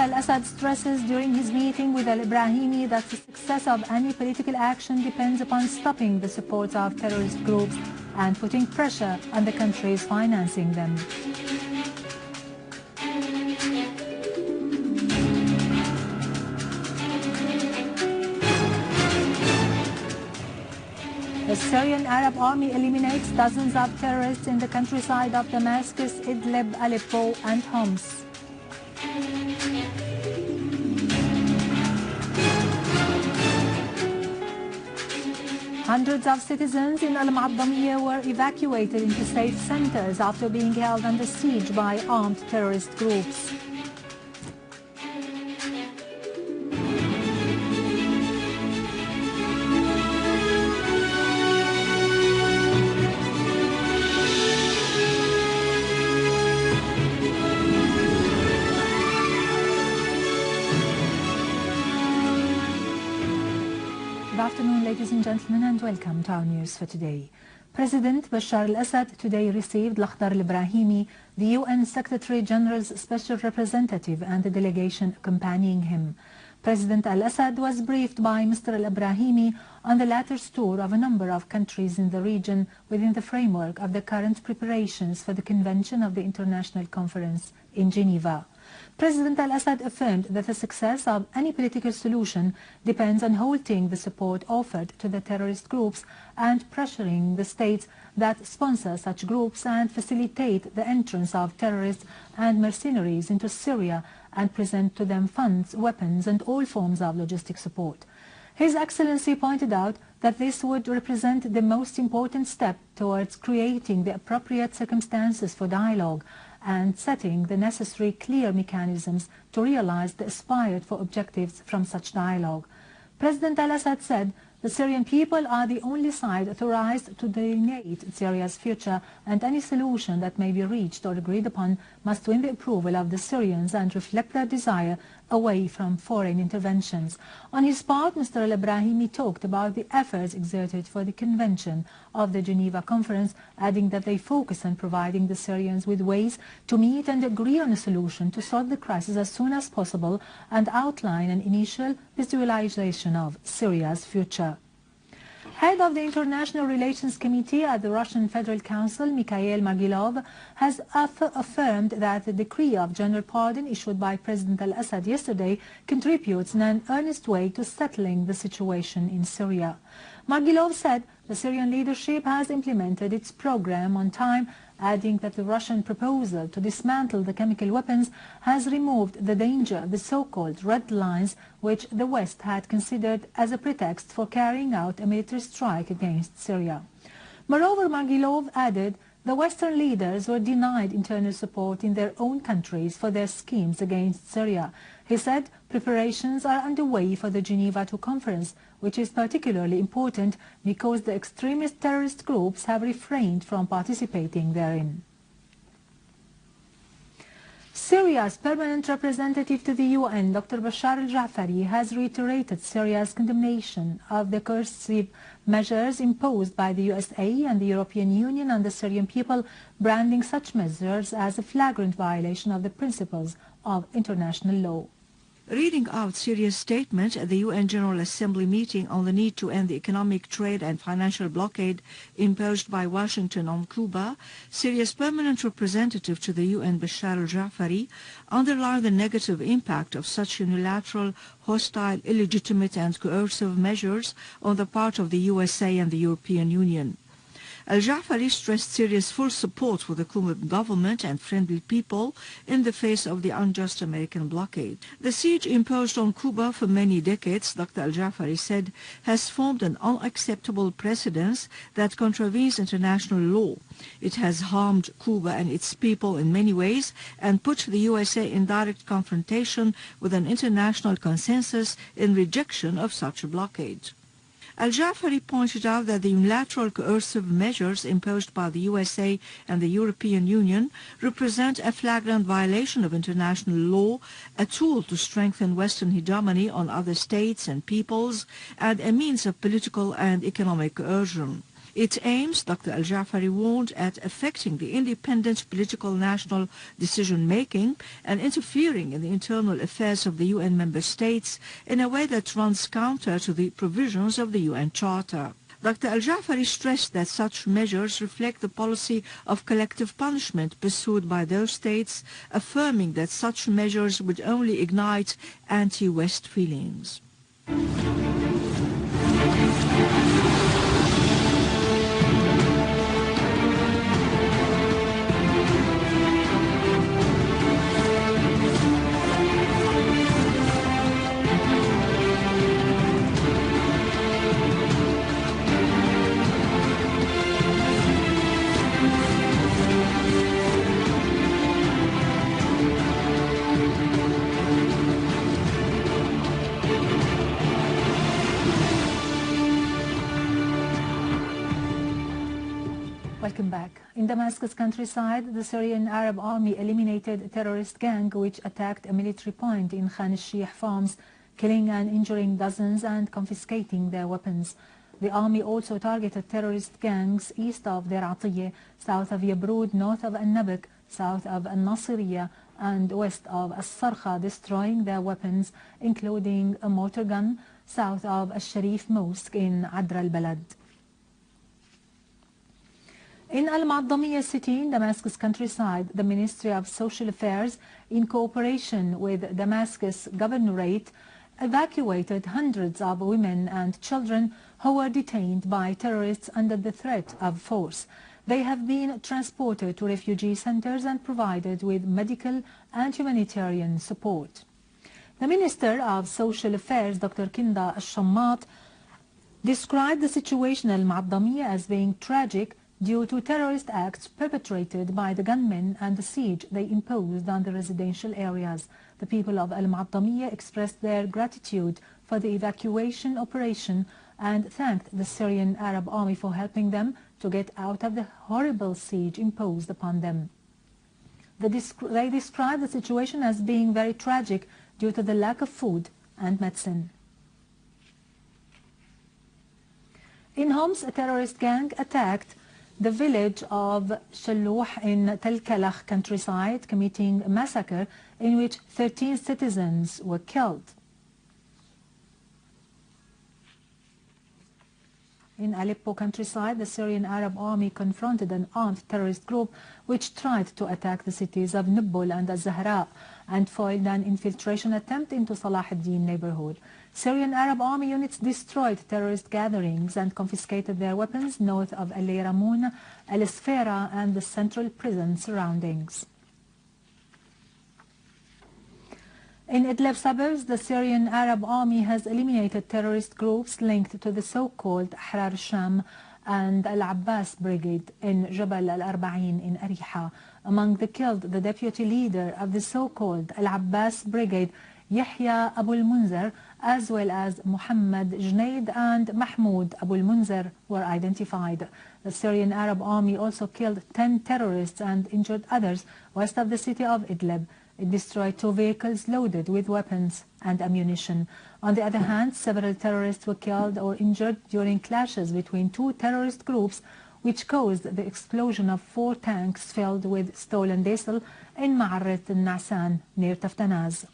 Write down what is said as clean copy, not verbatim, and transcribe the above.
al-Assad stresses during his meeting with al-Ibrahimi that the success of any political action depends upon stopping the support of terrorist groups and putting pressure on the countries financing them. The Syrian Arab army eliminates dozens of terrorists in the countryside of Damascus, Idlib, Aleppo and Homs. Hundreds of citizens in al-Moadamiyeh were evacuated into safe centers after being held under siege by armed terrorist groups. Good afternoon, ladies and gentlemen, and welcome to our news for today. President Bashar al-Assad today received Lakhdar al-Ibrahimi, the UN Secretary General's special representative, and the delegation accompanying him. President al-Assad was briefed by Mr. al-Ibrahimi on the latter's tour of a number of countries in the region within the framework of the current preparations for the convention of the International Conference in Geneva. President al-Assad affirmed that the success of any political solution depends on halting the support offered to the terrorist groups and pressuring the states that sponsor such groups and facilitate the entrance of terrorists and mercenaries into Syria and present to them funds, weapons and all forms of logistic support. His Excellency pointed out that this would represent the most important step towards creating the appropriate circumstances for dialogue and setting the necessary clear mechanisms to realize the aspired for objectives from such dialogue. President al-Assad said the Syrian people are the only side authorized to delineate Syria's future, and any solution that may be reached or agreed upon must win the approval of the Syrians and reflect their desire away from foreign interventions. On his part, Mr. al-Ibrahimi talked about the efforts exerted for the convention of the Geneva Conference, adding that they focus on providing the Syrians with ways to meet and agree on a solution to solve the crisis as soon as possible and outline an initial visualization of Syria's future. Head of the International Relations Committee at the Russian Federal Council, Mikhail Magilov, has affirmed that the decree of general pardon issued by President al-Assad yesterday contributes in an earnest way to settling the situation in Syria. Magilov said the Syrian leadership has implemented its program on time, adding that the Russian proposal to dismantle the chemical weapons has removed the danger of the so-called red lines, which the West had considered as a pretext for carrying out a military strike against Syria. Moreover, Magilov added the Western leaders were denied internal support in their own countries for their schemes against Syria. He said preparations are underway for the Geneva II conference, which is particularly important because the extremist terrorist groups have refrained from participating therein. Syria's permanent representative to the UN, Dr. Bashar al-Jafari, has reiterated Syria's condemnation of the coercive measures imposed by the USA and the European Union on the Syrian people, branding such measures as a flagrant violation of the principles of international law. Reading out Syria's statement at the UN General Assembly meeting on the need to end the economic, trade and financial blockade imposed by Washington on Cuba, Syria's permanent representative to the UN, Bashar al-Jafari, underlined the negative impact of such unilateral, hostile, illegitimate and coercive measures on the part of the USA and the European Union. Al-Jafari stressed Syria's full support for the Cuban government and friendly people in the face of the unjust American blockade. The siege imposed on Cuba for many decades, Dr. Al-Jafari said, has formed an unacceptable precedent that contravenes international law. It has harmed Cuba and its people in many ways and put the USA in direct confrontation with an international consensus in rejection of such a blockade. Al-Jafari pointed out that the unilateral coercive measures imposed by the USA and the European Union represent a flagrant violation of international law, a tool to strengthen Western hegemony on other states and peoples, and a means of political and economic coercion. Its aims, Dr. Al-Jafari warned, at affecting the independent political national decision-making and interfering in the internal affairs of the UN member states in a way that runs counter to the provisions of the UN Charter. Dr. Al-Jafari stressed that such measures reflect the policy of collective punishment pursued by those states, affirming that such measures would only ignite anti-West feelings. Welcome back. In Damascus countryside, the Syrian Arab army eliminated a terrorist gang which attacked a military point in Khan al-Sheikh farms, killing and injuring dozens and confiscating their weapons. The army also targeted terrorist gangs east of Deir Atiyeh, south of Yabrud, north of al-Nabak, south of al-Nasiriyah, and west of al-Sarkha, destroying their weapons, including a mortar gun, south of al-Sharif Mosque in Adra al-Balad. In al-Moadamiyeh city in Damascus countryside, the Ministry of Social Affairs, in cooperation with Damascus Governorate, evacuated hundreds of women and children who were detained by terrorists under the threat of force. They have been transported to refugee centers and provided with medical and humanitarian support. The Minister of Social Affairs, Dr. Kinda al-Shammat, described the situation in al-Moadamiyeh as being tragic due to terrorist acts perpetrated by the gunmen and the siege they imposed on the residential areas. The people of al-Moadamiyeh expressed their gratitude for the evacuation operation and thanked the Syrian Arab army for helping them to get out of the horrible siege imposed upon them. They described the situation as being very tragic due to the lack of food and medicine. In Homs, a terrorist gang attacked the village of Shallouh in Tel Kalakh countryside, committing a massacre in which 13 citizens were killed. In Aleppo countryside, the Syrian Arab army confronted an armed terrorist group which tried to attack the cities of Nubul and al-Zahra and foiled an infiltration attempt into Salah ad-Din neighborhood. Syrian Arab army units destroyed terrorist gatherings and confiscated their weapons north of Al-Ramoun, Al-Sfera and the central prison surroundings. In Idlib suburbs, the Syrian Arab army has eliminated terrorist groups linked to the so-called Ahrar al-Sham and Al-Abbas brigade in Jabal al-Arba'in in Ariha. Among the killed, the deputy leader of the so-called Al-Abbas brigade, Yahya Abu al-Munzir, as well as Muhammad Jnaid and Mahmoud Abu al-Munzir were identified. The Syrian Arab army also killed 10 terrorists and injured others west of the city of Idlib. It destroyed 2 vehicles loaded with weapons and ammunition. On the other hand, several terrorists were killed or injured during clashes between 2 terrorist groups, which caused the explosion of 4 tanks filled with stolen diesel in Ma'arrat al-Nasan near Taftanaz.